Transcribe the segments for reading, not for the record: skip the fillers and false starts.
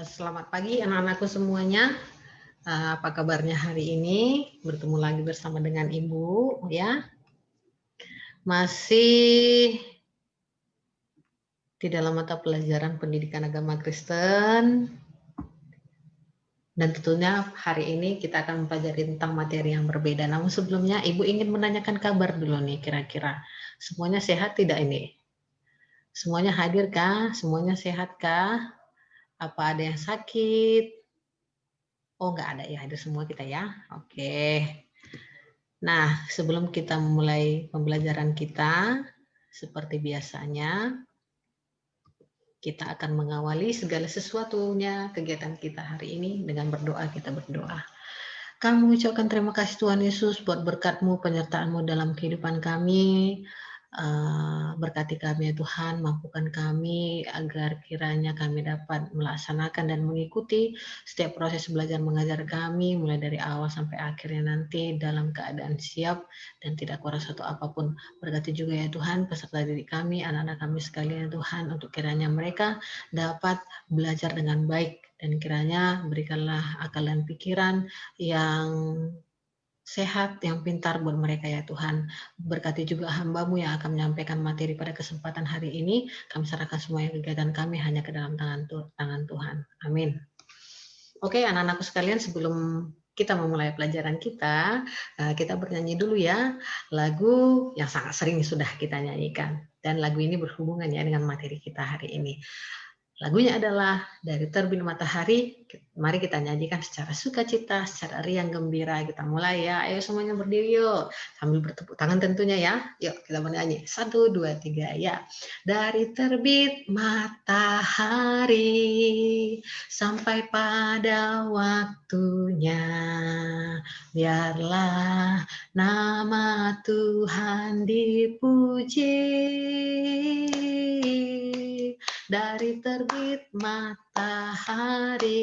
Selamat pagi anak-anakku semuanya. Apa kabarnya hari ini? Bertemu lagi bersama dengan Ibu ya. Masih di dalam mata pelajaran pendidikan agama Kristen. Dan tentunya hari ini kita akan mempelajari tentang materi yang berbeda. Namun sebelumnya Ibu ingin menanyakan kabar dulu nih kira-kira. Semuanya sehat tidak ini? Semuanya hadir kah? Semuanya sehat kah? Apa ada yang sakit? Oh, nggak ada ya, hadir semua kita ya. Oke. Nah, sebelum kita memulai pembelajaran kita, seperti biasanya, kita akan mengawali segala sesuatunya kegiatan kita hari ini dengan berdoa. Kita berdoa. Kami mengucapkan terima kasih Tuhan Yesus buat berkat-Mu, penyertaan-Mu dalam kehidupan kami. Berkati kami ya Tuhan, mampukan kami agar kiranya kami dapat melaksanakan dan mengikuti setiap proses belajar mengajar kami, mulai dari awal sampai akhirnya nanti dalam keadaan siap dan tidak kurang satu apapun. Berkati juga ya Tuhan peserta didik kami, anak-anak kami sekalian ya Tuhan, untuk kiranya mereka dapat belajar dengan baik dan kiranya berikanlah akal dan pikiran yang sehat, yang pintar buat mereka ya Tuhan. Berkati juga hamba-Mu yang akan menyampaikan materi pada kesempatan hari ini. Kami serahkan semua kegiatan kami hanya ke dalam tangan Tuhan. Amin. Oke, anak-anakku sekalian, sebelum kita memulai pelajaran kita bernyanyi dulu ya lagu yang sangat sering sudah kita nyanyikan. Dan lagu ini berhubungan ya dengan materi kita hari ini. Lagunya adalah dari Terbit Matahari. Mari kita nyanyikan secara sukacita, secara riang gembira. Kita mulai ya. Ayo semuanya berdiri yuk. Sambil bertepuk tangan tentunya ya. Yuk kita bernyanyi. 1, 2, 3 ya. Dari terbit matahari sampai pada waktunya, biarlah nama Tuhan dipuji. Dari terbit matahari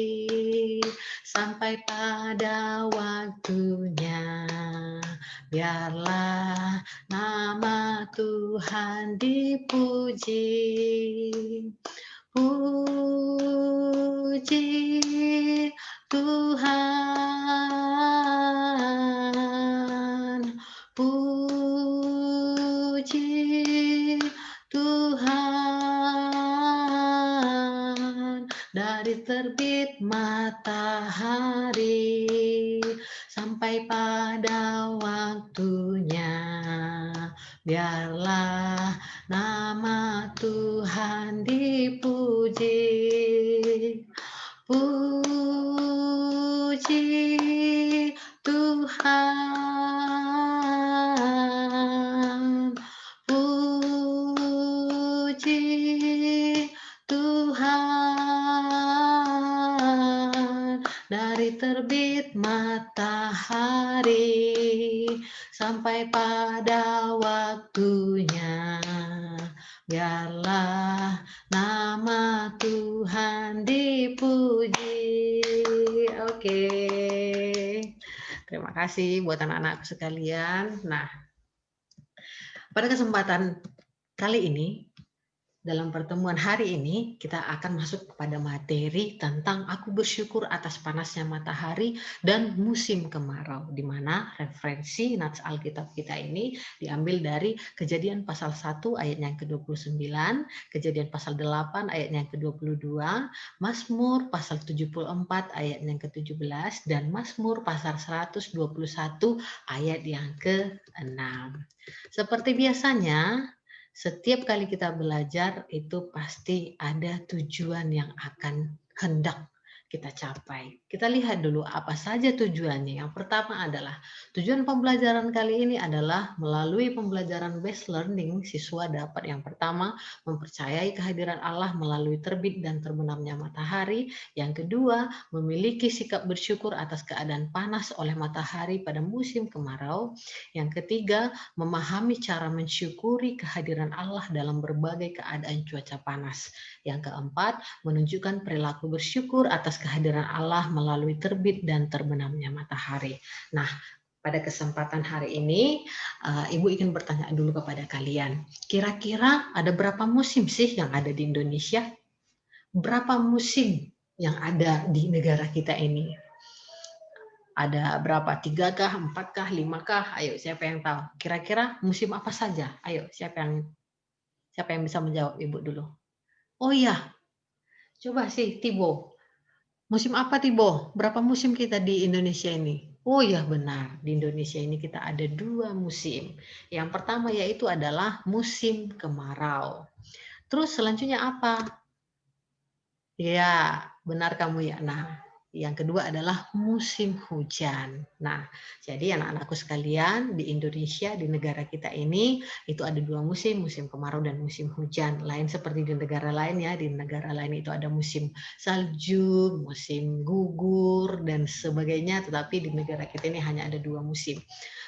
sampai pada waktunya, biarlah nama Tuhan dipuji. Puji Tuhan, puji Tuhan. Dari terbit matahari sampai pada waktunya, biarlah nama Tuhan dipuji. Puji Tuhan, puji Tuhan. Dari terbit matahari sampai pada waktunya, biarlah nama Tuhan dipuji. Oke. Terima kasih buat anak-anak sekalian. Nah, pada kesempatan kali ini, dalam pertemuan hari ini, kita akan masuk kepada materi tentang aku bersyukur atas panasnya matahari dan musim kemarau, di mana referensi nats Alkitab kita ini diambil dari Kejadian pasal 1 ayatnya yang ke-29, Kejadian pasal 8 ayatnya yang ke-22, Mazmur pasal 74 ayatnya yang ke-17, dan Mazmur pasal 121 ayat yang ke-6. Seperti biasanya, setiap kali kita belajar itu pasti ada tujuan yang akan hendak kita capai. Kita lihat dulu apa saja tujuannya. Yang pertama adalah tujuan pembelajaran kali ini adalah melalui pembelajaran based learning, siswa dapat yang pertama mempercayai kehadiran Allah melalui terbit dan terbenamnya matahari. Yang kedua, memiliki sikap bersyukur atas keadaan panas oleh matahari pada musim kemarau. Yang ketiga, memahami cara mensyukuri kehadiran Allah dalam berbagai keadaan cuaca panas. Yang keempat, menunjukkan perilaku bersyukur atas kehadiran Allah melalui terbit dan terbenamnya matahari. Nah, pada kesempatan hari ini, Ibu ingin bertanya dulu kepada kalian, kira-kira ada berapa musim sih yang ada di Indonesia? Berapa musim yang ada di negara kita ini? Ada berapa? 3 kah, 4 kah, 5 kah? Ayo siapa yang tahu? Kira-kira musim apa saja? Ayo siapa yang bisa menjawab Ibu dulu? Oh iya, coba sih Tibo. Musim apa Tibo? Berapa musim kita di Indonesia ini? Oh iya benar, di Indonesia ini kita ada 2 musim. Yang pertama yaitu adalah musim kemarau. Terus selanjutnya apa? Ya, benar kamu ya. Nah, yang kedua adalah musim hujan. Nah, jadi anak-anakku sekalian di Indonesia, di negara kita ini, itu ada 2 musim, musim kemarau dan musim hujan. Lain seperti di negara lain ya, di negara lain itu ada musim salju, musim gugur, dan sebagainya. Tetapi di negara kita ini hanya ada 2 musim.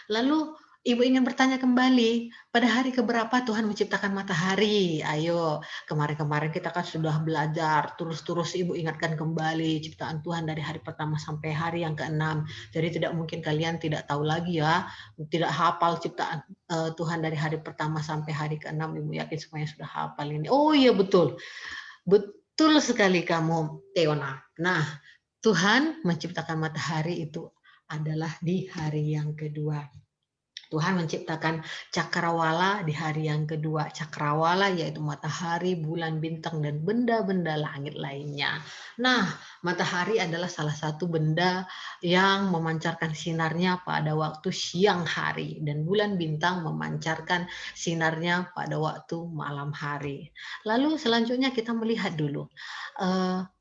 Lalu Ibu ingin bertanya kembali, pada hari keberapa Tuhan menciptakan matahari? Ayo, kemarin-kemarin kita kan sudah belajar, terus-terus Ibu ingatkan kembali ciptaan Tuhan dari hari pertama sampai hari yang ke-6. Jadi tidak mungkin kalian tidak tahu lagi ya, tidak hafal ciptaan Tuhan dari hari pertama sampai hari ke-6. Ibu yakin semuanya sudah hafal ini. Oh iya betul. Betul sekali kamu, Teona. Nah, Tuhan menciptakan matahari itu adalah di hari yang kedua. Tuhan menciptakan cakrawala di hari yang kedua. Cakrawala yaitu matahari, bulan, bintang, dan benda-benda langit lainnya. Nah, matahari adalah salah satu benda yang memancarkan sinarnya pada waktu siang hari. Dan bulan bintang memancarkan sinarnya pada waktu malam hari. Lalu selanjutnya kita melihat dulu.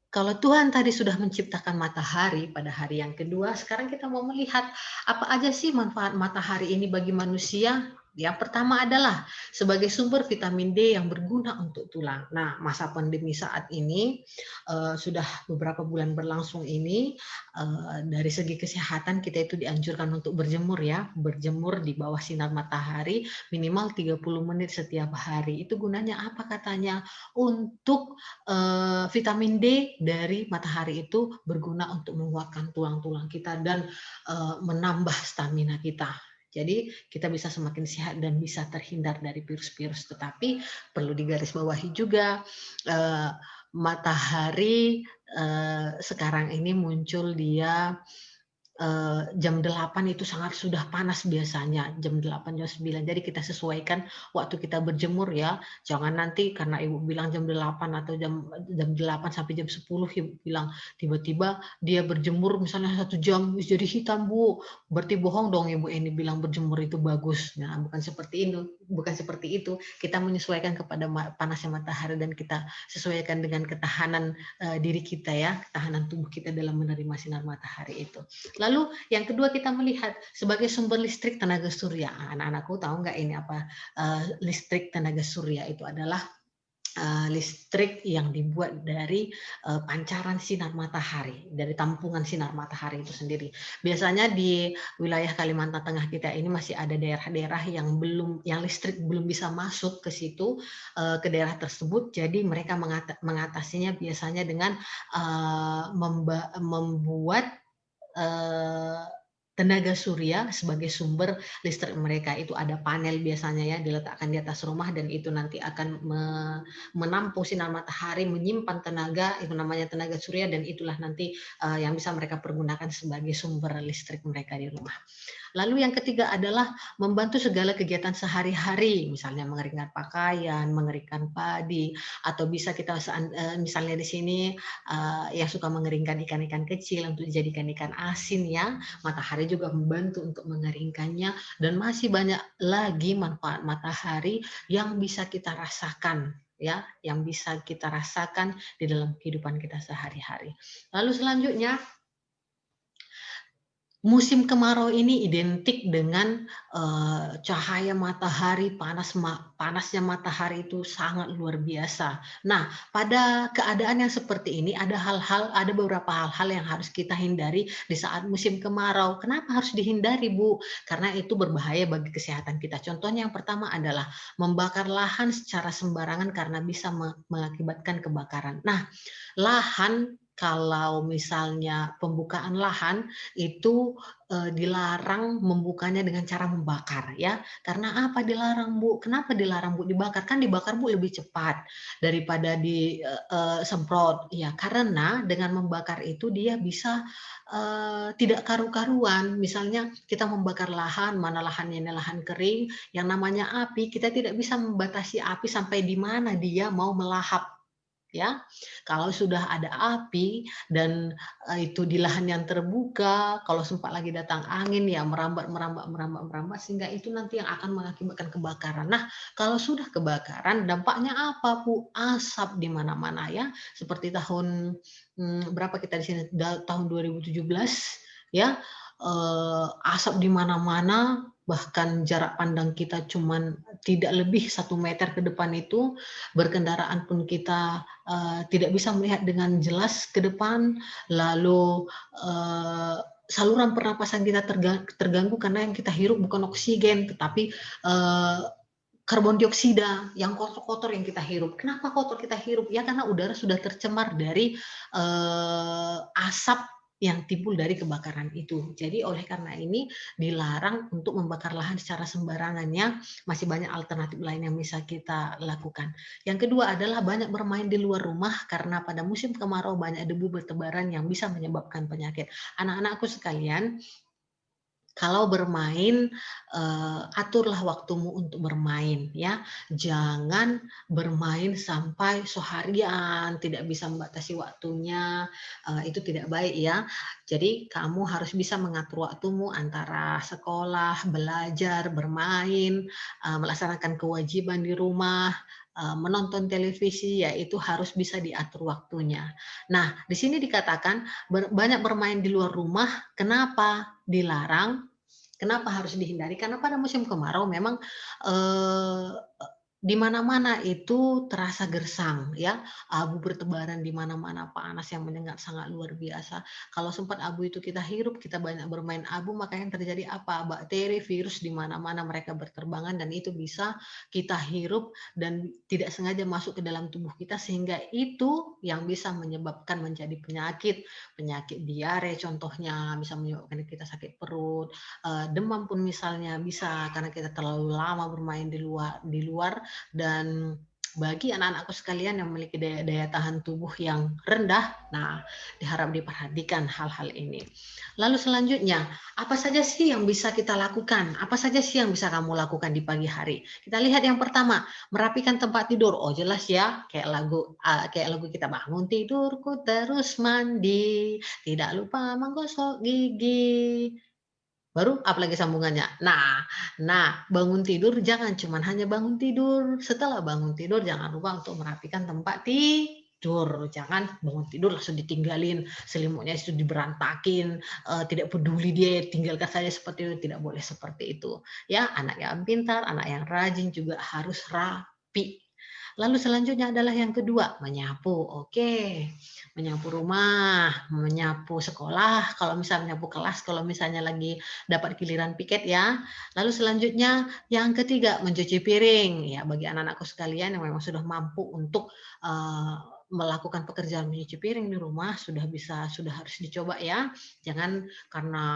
Kalau Tuhan tadi sudah menciptakan matahari pada hari yang kedua, sekarang kita mau melihat apa aja sih manfaat matahari ini bagi manusia? Yang pertama adalah sebagai sumber vitamin D yang berguna untuk tulang. Nah, masa pandemi saat ini sudah beberapa bulan berlangsung ini, dari segi kesehatan kita itu dianjurkan untuk berjemur ya, berjemur di bawah sinar matahari minimal 30 menit setiap hari. Itu gunanya apa katanya? Untuk vitamin D dari matahari itu berguna untuk menguatkan tulang-tulang kita dan menambah stamina kita. Jadi kita bisa semakin sehat dan bisa terhindar dari virus-virus. Tetapi perlu digarisbawahi juga matahari sekarang ini muncul dia jam 8 itu sangat sudah panas biasanya, jam 8, jam 9. Jadi kita sesuaikan waktu kita berjemur ya. Jangan nanti karena Ibu bilang jam 8 atau jam 8 sampai jam 10 Ibu bilang tiba-tiba dia berjemur misalnya 1 jam jadi hitam Bu. Berarti bohong dong Ibu ini bilang berjemur itu bagus. Nah, bukan seperti itu, bukan seperti itu. Kita menyesuaikan kepada panasnya matahari dan kita sesuaikan dengan ketahanan diri kita ya, ketahanan tubuh kita dalam menerima sinar matahari itu. Lalu yang kedua kita melihat sebagai sumber listrik tenaga surya. Anak-anakku tahu nggak ini apa listrik tenaga surya itu adalah listrik yang dibuat dari pancaran sinar matahari, dari tampungan sinar matahari itu sendiri. Biasanya di wilayah Kalimantan Tengah kita ini masih ada daerah-daerah yang listrik belum bisa masuk ke situ, ke daerah tersebut. Jadi mereka mengatasinya biasanya dengan membuat eh, tenaga surya sebagai sumber listrik mereka. Itu ada panel biasanya ya diletakkan di atas rumah dan itu nanti akan menampung sinar matahari, menyimpan tenaga, itu namanya tenaga surya dan itulah nanti yang bisa mereka pergunakan sebagai sumber listrik mereka di rumah. Lalu yang ketiga adalah membantu segala kegiatan sehari-hari, misalnya mengeringkan pakaian, mengeringkan padi, atau bisa kita misalnya di sini yang suka mengeringkan ikan-ikan kecil untuk dijadikan ikan asin ya, matahari juga membantu untuk mengeringkannya dan masih banyak lagi manfaat matahari yang bisa kita rasakan ya, yang bisa kita rasakan di dalam kehidupan kita sehari-hari. Lalu selanjutnya musim kemarau ini identik dengan cahaya matahari, panasnya matahari itu sangat luar biasa. Nah, pada keadaan yang seperti ini ada beberapa hal-hal yang harus kita hindari di saat musim kemarau. Kenapa harus dihindari, Bu? Karena itu berbahaya bagi kesehatan kita. Contohnya yang pertama adalah membakar lahan secara sembarangan karena bisa mengakibatkan kebakaran. Nah, lahan kalau misalnya pembukaan lahan itu dilarang membukanya dengan cara membakar ya. Karena apa dilarang Bu? Kenapa dilarang Bu dibakar? Kan dibakar Bu lebih cepat daripada semprot. Ya karena dengan membakar itu dia bisa tidak karu-karuan. Misalnya kita membakar lahan, mana lahannya ini lahan kering, yang namanya api kita tidak bisa membatasi api sampai di mana dia mau melahap. Ya, kalau sudah ada api dan itu di lahan yang terbuka, kalau sempat lagi datang angin ya merambat, merambat, merambat, merambat sehingga itu nanti yang akan mengakibatkan kebakaran. Nah, kalau sudah kebakaran dampaknya apa Bu? Asap di mana-mana ya. Seperti berapa kita di sini tahun 2017 ya, asap di mana-mana bahkan jarak pandang kita cuman tidak lebih 1 meter ke depan itu, berkendaraan pun kita tidak bisa melihat dengan jelas ke depan, lalu saluran pernapasan kita terganggu karena yang kita hirup bukan oksigen, tetapi karbon dioksida yang kotor-kotor yang kita hirup. Kenapa kotor kita hirup? Ya karena udara sudah tercemar dari asap yang timbul dari kebakaran itu. Jadi oleh karena ini dilarang untuk membakar lahan secara sembarangan ya. Masih banyak alternatif lain yang bisa kita lakukan. Yang kedua adalah banyak bermain di luar rumah karena pada musim kemarau banyak debu bertebaran yang bisa menyebabkan penyakit. Anak-anakku sekalian, kalau bermain, aturlah waktumu untuk bermain ya. Jangan bermain sampai seharian, tidak bisa membatasi waktunya, itu tidak baik ya. Jadi kamu harus bisa mengatur waktumu antara sekolah, belajar, bermain, melaksanakan kewajiban di rumah, menonton televisi, ya itu harus bisa diatur waktunya. Nah, di sini dikatakan banyak bermain di luar rumah, kenapa dilarang? Kenapa harus dihindari? Karena pada musim kemarau memang, eee, di mana-mana itu terasa gersang ya, abu bertebaran di mana-mana, panas yang menyengat sangat luar biasa. Kalau sempat abu itu kita hirup, kita banyak bermain abu, maka yang terjadi apa? Bakteri, virus di mana-mana mereka berterbangan dan itu bisa kita hirup dan tidak sengaja masuk ke dalam tubuh kita sehingga itu yang bisa menyebabkan menjadi penyakit, penyakit diare contohnya, bisa menyebabkan kita sakit perut, demam pun misalnya bisa karena kita terlalu lama bermain di luar dan bagi anak-anakku sekalian yang memiliki daya tahan tubuh yang rendah, nah diharap diperhatikan hal-hal ini. Lalu selanjutnya, apa saja sih yang bisa kita lakukan? Apa saja sih yang bisa kamu lakukan di pagi hari? Kita lihat yang pertama, merapikan tempat tidur. Oh jelas ya, kayak lagu kita bangun tidurku terus mandi, tidak lupa menggosok gigi. Baru apalagi sambungannya. Nah, bangun tidur jangan cuman hanya bangun tidur, setelah bangun tidur jangan lupa untuk merapikan tempat tidur. Jangan bangun tidur langsung ditinggalin, selimutnya itu diberantakin, tidak peduli dia, tinggalkan saja seperti itu, tidak boleh seperti itu. Ya, anak yang pintar, anak yang rajin juga harus rapi. Lalu selanjutnya adalah yang kedua, menyapu. Oke, menyapu rumah, menyapu sekolah, kalau misalnya menyapu kelas, kalau misalnya lagi dapat giliran piket ya. Lalu selanjutnya yang ketiga mencuci piring. Ya bagi anak-anakku sekalian yang memang sudah mampu untuk melakukan pekerjaan mencuci piring di rumah sudah harus dicoba ya. Jangan karena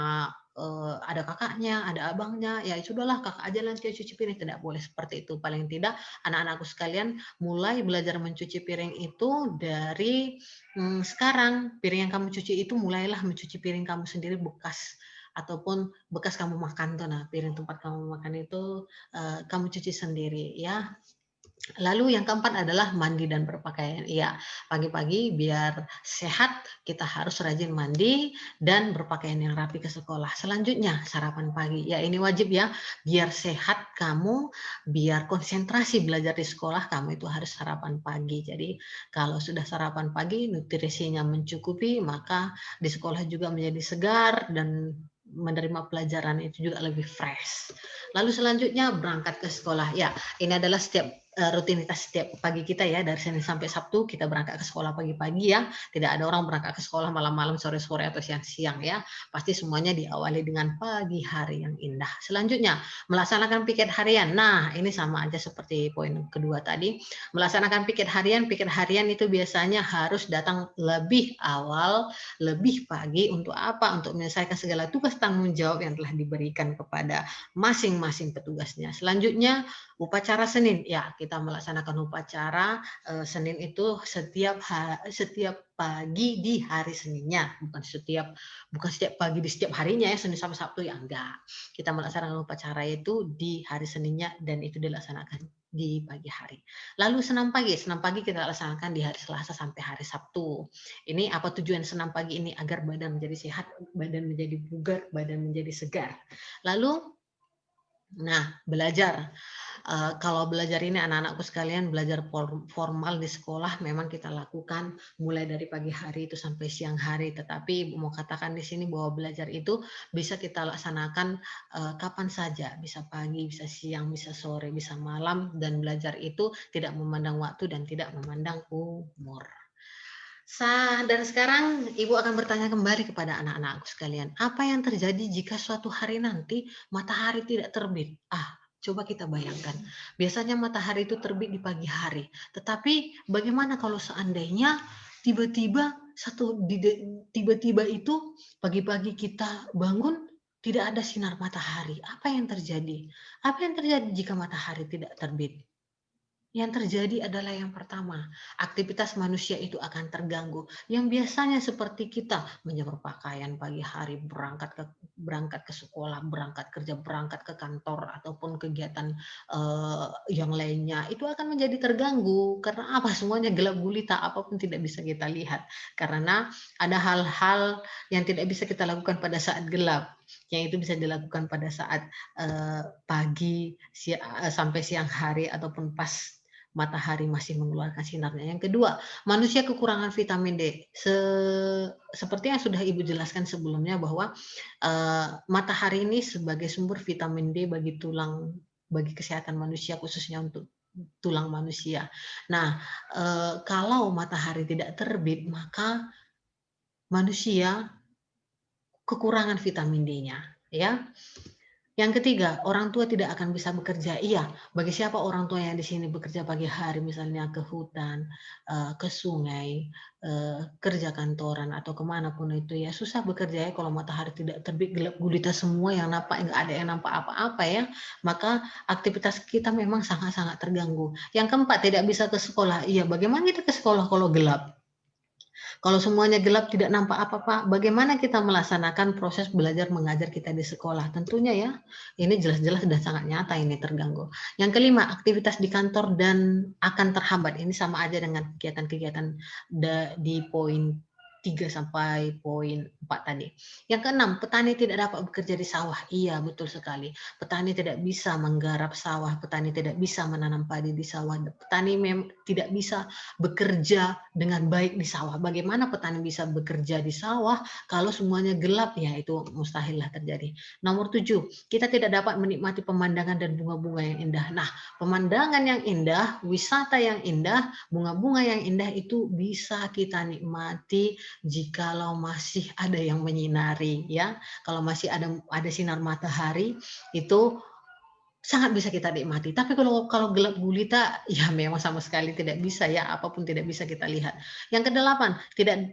ada kakaknya, ada abangnya, ya sudahlah kakak aja nanti yang cuci piring. Tidak boleh seperti itu. Paling tidak anak-anakku sekalian mulai belajar mencuci piring itu dari sekarang. Piring yang kamu cuci itu mulailah mencuci piring kamu sendiri bekas ataupun bekas kamu makan tuh. Nah, piring tempat kamu makan itu kamu cuci sendiri ya. Lalu yang keempat adalah mandi dan berpakaian. Iya, pagi-pagi biar sehat kita harus rajin mandi dan berpakaian yang rapi ke sekolah. Selanjutnya sarapan pagi. Ya ini wajib ya, biar sehat kamu, biar konsentrasi belajar di sekolah kamu itu harus sarapan pagi. Jadi kalau sudah sarapan pagi, nutrisinya mencukupi, maka di sekolah juga menjadi segar dan menerima pelajaran itu juga lebih fresh. Lalu selanjutnya berangkat ke sekolah. Ya, ini adalah setiap rutinitas setiap pagi kita ya, dari Senin sampai Sabtu kita berangkat ke sekolah pagi-pagi ya, tidak ada orang berangkat ke sekolah malam-malam, sore-sore, atau siang-siang ya. Pasti semuanya diawali dengan pagi hari yang indah. Selanjutnya, melaksanakan piket harian. Nah, ini sama aja seperti poin kedua tadi. Melaksanakan piket harian itu biasanya harus datang lebih awal, lebih pagi untuk apa? Untuk menyelesaikan segala tugas tanggung jawab yang telah diberikan kepada masing-masing petugasnya. Selanjutnya, upacara Senin, ya kita melaksanakan upacara Senin itu setiap pagi di hari Seninnya, bukan setiap pagi di setiap harinya ya, Senin sampai Sabtu ya enggak. Kita melaksanakan upacara itu di hari Seninnya dan itu dilaksanakan di pagi hari. Lalu senam pagi kita laksanakan di hari Selasa sampai hari Sabtu. Ini apa tujuan senam pagi ini? Agar badan menjadi sehat, badan menjadi bugar, badan menjadi segar. Lalu, nah belajar. Kalau belajar ini anak-anakku sekalian, belajar formal di sekolah memang kita lakukan mulai dari pagi hari itu sampai siang hari. Tetapi Ibu mau katakan di sini bahwa belajar itu bisa kita laksanakan kapan saja, bisa pagi, bisa siang, bisa sore, bisa malam, dan belajar itu tidak memandang waktu dan tidak memandang umur. Dan sekarang Ibu akan bertanya kembali kepada anak-anakku sekalian, apa yang terjadi jika suatu hari nanti matahari tidak terbit? Coba kita bayangkan, biasanya matahari itu terbit di pagi hari, tetapi bagaimana kalau seandainya tiba-tiba tiba-tiba itu pagi-pagi kita bangun tidak ada sinar matahari? Apa yang terjadi? Apa yang terjadi jika matahari tidak terbit? Yang terjadi adalah yang pertama, aktivitas manusia itu akan terganggu. Yang biasanya seperti kita menjemur pakaian pagi hari, berangkat ke sekolah, berangkat kerja, berangkat ke kantor ataupun kegiatan yang lainnya itu akan menjadi terganggu karena apa? Semuanya gelap gulita, apapun tidak bisa kita lihat karena ada hal-hal yang tidak bisa kita lakukan pada saat gelap, yang itu bisa dilakukan pada saat pagi sampai siang hari ataupun pas matahari masih mengeluarkan sinarnya. Yang kedua, manusia kekurangan vitamin D. Seperti yang sudah Ibu jelaskan sebelumnya bahwa matahari ini sebagai sumber vitamin D bagi kesehatan manusia, khususnya untuk tulang manusia. Nah, kalau matahari tidak terbit, maka manusia kekurangan vitamin D-nya, ya. Yang ketiga, orang tua tidak akan bisa bekerja. Iya, bagi siapa orang tua yang di sini bekerja pagi hari, misalnya ke hutan, ke sungai, kerja kantoran atau kemanapun itu ya, susah bekerja ya kalau matahari tidak terbit, gelap gulita semua, yang nampak nggak ada yang nampak apa-apa ya. Maka aktivitas kita memang sangat-sangat terganggu. Yang keempat, tidak bisa ke sekolah. Iya, bagaimana kita ke sekolah kalau gelap? Kalau semuanya gelap tidak nampak apa-apa, bagaimana kita melaksanakan proses belajar mengajar kita di sekolah? Tentunya ya, ini jelas-jelas sudah sangat nyata ini terganggu. Yang kelima, aktivitas di kantor dan akan terhambat. Ini sama aja dengan kegiatan-kegiatan di poin 3 sampai poin 4 tadi. Yang keenam, petani tidak dapat bekerja di sawah. Iya, betul sekali. Petani tidak bisa menggarap sawah, petani tidak bisa menanam padi di sawah, petani tidak bisa bekerja dengan baik di sawah. Bagaimana petani bisa bekerja di sawah kalau semuanya gelap? Ya itu mustahillah terjadi. Nomor 7, kita tidak dapat menikmati pemandangan dan bunga-bunga yang indah. Nah, pemandangan yang indah, wisata yang indah, bunga-bunga yang indah itu bisa kita nikmati jikalau masih ada yang menyinari ya. Kalau masih ada sinar matahari itu sangat bisa kita nikmati. Tapi kalau gelap gulita, ya memang sama sekali tidak bisa ya, apapun tidak bisa kita lihat. Yang kedelapan,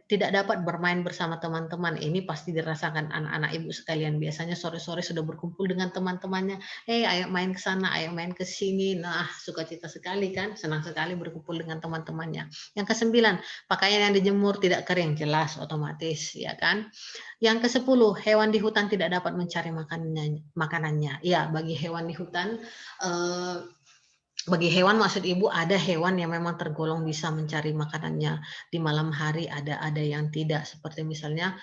tidak dapat bermain bersama teman-teman. Ini pasti dirasakan anak-anak Ibu sekalian. Biasanya sore-sore sudah berkumpul dengan teman-temannya. Ayo main ke sana, ayo main ke sini. Nah, sukacita sekali kan, senang sekali berkumpul dengan teman-temannya. Yang kesembilan, pakaian yang dijemur tidak kering, jelas otomatis ya kan. Yang ke-10, hewan di hutan tidak dapat mencari makanannya. Ya, bagi hewan maksud Ibu ada hewan yang memang tergolong bisa mencari makanannya di malam hari, ada yang tidak. Seperti misalnya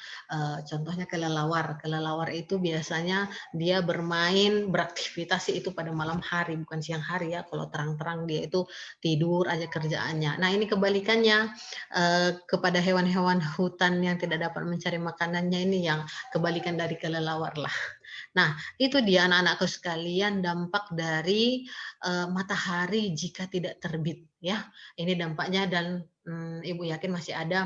contohnya kelelawar. Kelelawar itu biasanya dia beraktivitas itu pada malam hari, bukan siang hari ya. Kalau terang-terang dia itu tidur aja kerjaannya. Nah, ini kebalikannya kepada hewan-hewan hutan yang tidak dapat mencari makanannya, ini yang kebalikan dari kelelawar lah. Nah, itu dia anak-anakku sekalian dampak dari matahari jika tidak terbit ya. Ini dampaknya dan Ibu yakin masih ada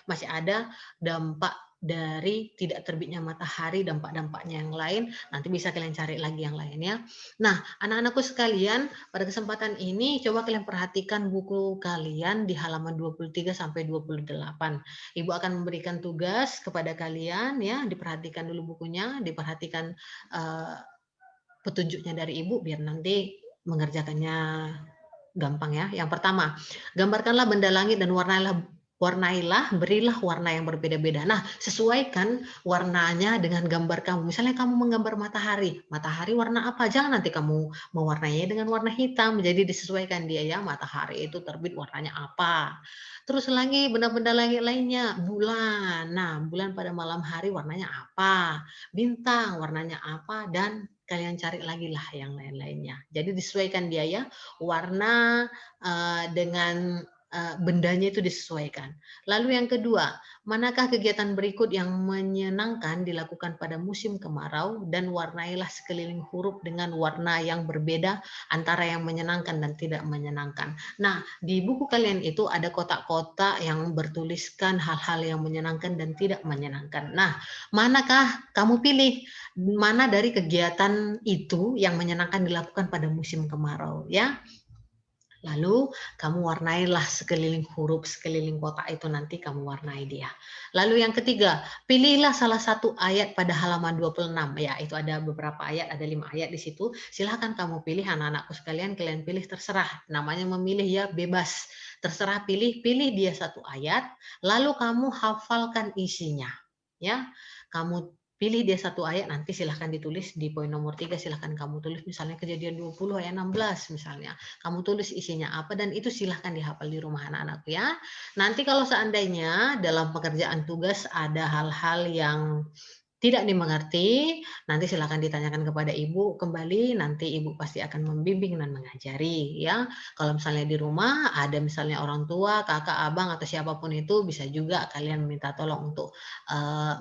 masih ada dampak dari tidak terbitnya matahari, dampak-dampaknya yang lain, nanti bisa kalian cari lagi yang lainnya. Nah, anak-anakku sekalian, pada kesempatan ini coba kalian perhatikan buku kalian di halaman 23 sampai 28. Ibu akan memberikan tugas kepada kalian ya, diperhatikan dulu bukunya, diperhatikan petunjuknya dari Ibu biar nanti mengerjakannya gampang ya. Yang pertama, gambarkanlah benda langit dan warnailah, berilah warna yang berbeda-beda. Nah, sesuaikan warnanya dengan gambar kamu. Misalnya kamu menggambar matahari, matahari warna apa? Jangan nanti kamu mewarnainya dengan warna hitam. Jadi disesuaikan dia ya, matahari itu terbit warnanya apa. Terus lagi benda-benda langit lainnya, bulan. Nah, bulan pada malam hari warnanya apa? Bintang warnanya apa? Dan kalian cari lagi lah yang lain-lainnya. Jadi disesuaikan dia ya, warna dengan bendanya itu disesuaikan. Lalu yang kedua, manakah kegiatan berikut yang menyenangkan dilakukan pada musim kemarau dan warnailah sekeliling huruf dengan warna yang berbeda antara yang menyenangkan dan tidak menyenangkan. Nah, di buku kalian itu ada kotak-kotak yang bertuliskan hal-hal yang menyenangkan dan tidak menyenangkan. Nah, manakah kamu pilih? Mana dari kegiatan itu yang menyenangkan dilakukan pada musim kemarau ya. Lalu kamu warnailah sekeliling huruf, sekeliling kotak itu nanti kamu warnai dia. Lalu yang ketiga, pilihlah salah satu ayat pada halaman 26. Ya, itu ada beberapa ayat, ada 5 ayat di situ. Silahkan kamu pilih anak-anakku sekalian, kalian pilih terserah. Namanya memilih ya bebas. Terserah pilih dia satu ayat, lalu kamu hafalkan isinya. Ya, kamu pilih dia satu ayat, nanti silahkan ditulis di poin nomor 3, silahkan kamu tulis misalnya Kejadian 20 ayat 16 misalnya. Kamu tulis isinya apa dan itu silahkan dihafal di rumah anak-anakku ya. Nanti kalau seandainya dalam pekerjaan tugas ada hal-hal yang tidak dimengerti, nanti silakan ditanyakan kepada ibu kembali, nanti ibu pasti akan membimbing dan mengajari ya. Kalau misalnya di rumah ada misalnya orang tua, kakak, abang atau siapapun itu bisa juga kalian minta tolong untuk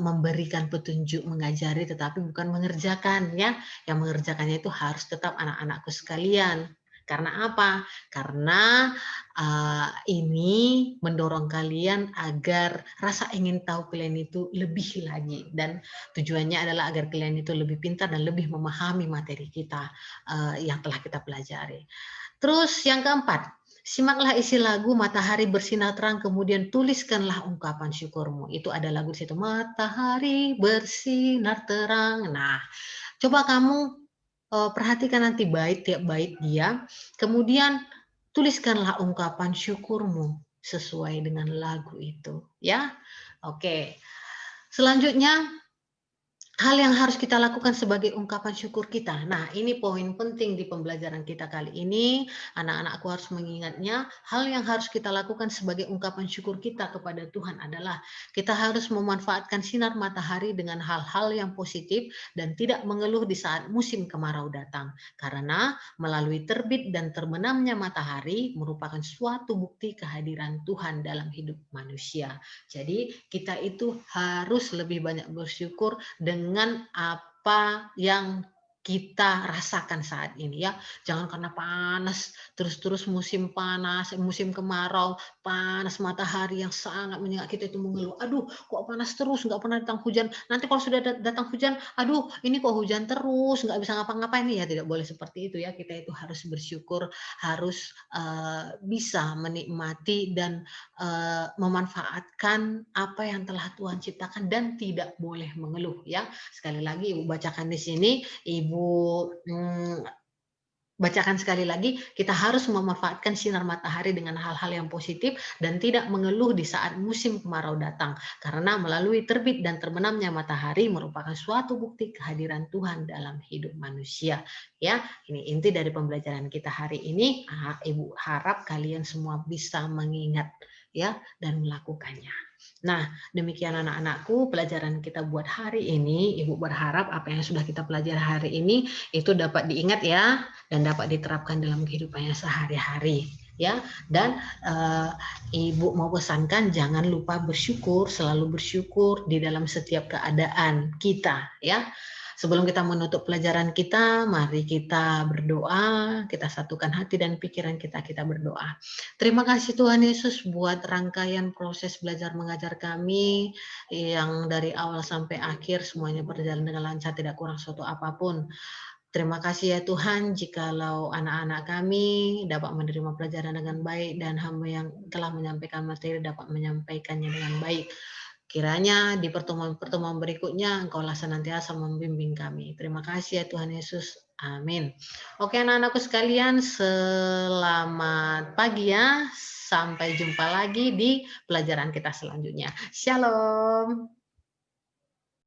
memberikan petunjuk mengajari tetapi bukan mengerjakan ya. Yang mengerjakannya itu harus tetap anak-anakku sekalian. Karena apa? Karena ini mendorong kalian agar rasa ingin tahu kalian itu lebih lagi dan tujuannya adalah agar kalian itu lebih pintar dan lebih memahami materi kita yang telah kita pelajari. Terus yang keempat, simaklah isi lagu Matahari Bersinar Terang, kemudian tuliskanlah ungkapan syukurmu. Itu ada lagu di situ, Matahari bersinar terang. Nah, coba kamu perhatikan nanti tiap bait dia, kemudian tuliskanlah ungkapan syukurmu sesuai dengan lagu itu, ya. Oke. Selanjutnya, hal yang harus kita lakukan sebagai ungkapan syukur kita. Nah, ini poin penting di pembelajaran kita kali ini. Anak-anakku harus mengingatnya, hal yang harus kita lakukan sebagai ungkapan syukur kita kepada Tuhan adalah kita harus memanfaatkan sinar matahari dengan hal-hal yang positif dan tidak mengeluh di saat musim kemarau datang. Karena melalui terbit dan terbenamnya matahari merupakan suatu bukti kehadiran Tuhan dalam hidup manusia. Jadi, kita itu harus lebih banyak bersyukur dengan apa yang kita rasakan saat ini ya. Jangan karena panas, terus-terus musim panas, musim kemarau, panas matahari yang sangat menyengat kita itu mengeluh. Aduh, kok panas terus, nggak pernah datang hujan. Nanti kalau sudah datang hujan, aduh, ini kok hujan terus, nggak bisa ngapa-ngapain nih ya. Tidak boleh seperti itu ya. Kita itu harus bersyukur, harus bisa menikmati dan memanfaatkan apa yang telah Tuhan ciptakan dan tidak boleh mengeluh ya. Sekali lagi Ibu bacakan di sini, Ibu bacakan sekali lagi, kita harus memanfaatkan sinar matahari dengan hal-hal yang positif dan tidak mengeluh di saat musim kemarau datang. Karena melalui terbit dan terbenamnya matahari merupakan suatu bukti kehadiran Tuhan dalam hidup manusia. Ya, ini inti dari pembelajaran kita hari ini. Ibu harap kalian semua bisa mengingat ya dan melakukannya. Nah, demikian anak-anakku pelajaran kita buat hari ini. Ibu berharap apa yang sudah kita pelajari hari ini itu dapat diingat ya dan dapat diterapkan dalam kehidupannya sehari-hari. ya. Dan Ibu mau pesankan jangan lupa bersyukur, selalu bersyukur di dalam setiap keadaan kita, ya. Sebelum kita menutup pelajaran kita, mari kita berdoa, kita satukan hati dan pikiran kita berdoa. Terima kasih Tuhan Yesus buat rangkaian proses belajar mengajar kami yang dari awal sampai akhir semuanya berjalan dengan lancar, tidak kurang suatu apapun. Terima kasih ya Tuhan, jikalau anak-anak kami dapat menerima pelajaran dengan baik dan hamba yang telah menyampaikan materi dapat menyampaikannya dengan baik. Kiranya di pertemuan-pertemuan berikutnya Engkaulah senantiasa membimbing kami. Terima kasih ya Tuhan Yesus. Amin. Oke anak-anakku sekalian, selamat pagi ya. Sampai jumpa lagi di pelajaran kita selanjutnya. Shalom.